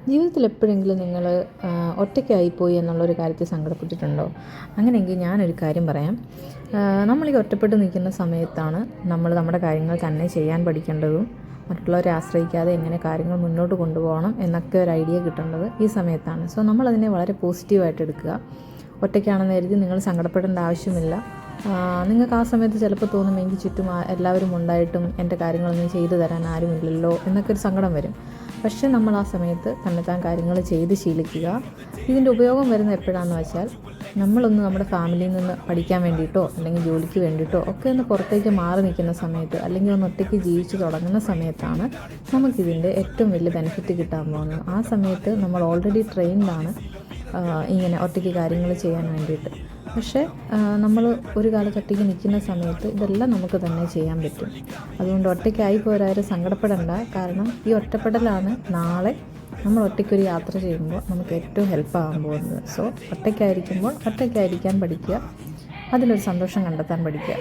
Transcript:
ജീവിതത്തിൽ എപ്പോഴെങ്കിലും നിങ്ങൾ ഒറ്റയ്ക്കായിപ്പോയി എന്നുള്ളൊരു കാര്യത്തിൽ സങ്കടപ്പെട്ടിട്ടുണ്ടോ? അങ്ങനെയെങ്കിൽ ഞാനൊരു കാര്യം പറയാം. നമ്മൾ ഈ ഒറ്റപ്പെട്ട് നിൽക്കുന്ന സമയത്താണ് നമ്മൾ നമ്മുടെ കാര്യങ്ങൾ തന്നെ ചെയ്യാൻ പഠിക്കേണ്ടതും മറ്റുള്ളവരെ ആശ്രയിക്കാതെ എങ്ങനെ കാര്യങ്ങൾ മുന്നോട്ട് കൊണ്ടുപോകണം എന്നൊക്കെ ഒരു ഐഡിയ കിട്ടേണ്ടത് ഈ സമയത്താണ്. സോ നമ്മളതിനെ വളരെ പോസിറ്റീവായിട്ട് എടുക്കുക. ഒറ്റയ്ക്കാണെന്ന് കരുതി നിങ്ങൾ സങ്കടപ്പെടേണ്ട ആവശ്യമില്ല. നിങ്ങൾക്ക് ആ സമയത്ത് ചിലപ്പോൾ തോന്നും, എനിക്ക് ചുറ്റും എല്ലാവരും ഉണ്ടായിട്ടും എൻ്റെ കാര്യങ്ങളൊന്നും ചെയ്തു തരാൻ ആരുമില്ലല്ലോ എന്നൊക്കെ ഒരു സങ്കടം വരും. പക്ഷേ നമ്മൾ ആ സമയത്ത് തന്നെത്താൻ കാര്യങ്ങൾ ചെയ്ത് ശീലിക്കുക. ഇതിൻ്റെ ഉപയോഗം വരുന്ന എപ്പോഴാണെന്ന് വെച്ചാൽ, നമ്മളൊന്ന് നമ്മുടെ ഫാമിലിയിൽ നിന്ന് പഠിക്കാൻ വേണ്ടിയിട്ടോ അല്ലെങ്കിൽ ജോലിക്ക് വേണ്ടിയിട്ടോ ഒക്കെ ഒന്ന് പുറത്തേക്ക് മാറി നിൽക്കുന്ന സമയത്ത്, അല്ലെങ്കിൽ ഒന്ന് ഒറ്റയ്ക്ക് ജീവിച്ച് തുടങ്ങുന്ന സമയത്താണ് നമുക്കിതിൻ്റെ ഏറ്റവും വലിയ ബെനിഫിറ്റ് കിട്ടാൻ പോകുന്നത്. ആ സമയത്ത് നമ്മൾ ഓൾറെഡി ട്രെയിൻഡാണ് ഇങ്ങനെ ഒറ്റയ്ക്ക് കാര്യങ്ങൾ ചെയ്യാൻ വേണ്ടിയിട്ട്. പക്ഷേ നമ്മൾ ഒരു കാലത്ത് ഒറ്റയ്ക്ക് നിൽക്കുന്ന സമയത്ത് ഇതെല്ലാം നമുക്ക് തന്നെ ചെയ്യാൻ പറ്റും. അതുകൊണ്ട് ഒറ്റയ്ക്കായി പോരാരും സങ്കടപ്പെടേണ്ട. കാരണം ഈ ഒറ്റപ്പെടലാണ് നാളെ നമ്മൾ ഒറ്റയ്ക്കൊരു യാത്ര ചെയ്യുമ്പോൾ നമുക്ക് ഏറ്റവും ഹെൽപ്പാകാൻ പോകുന്നത്. സോ ഒറ്റയ്ക്കായിരിക്കുമ്പോൾ ഒറ്റയ്ക്കായിരിക്കാൻ പഠിക്കുക, അതിലൊരു സന്തോഷം കണ്ടെത്താൻ പഠിക്കുക.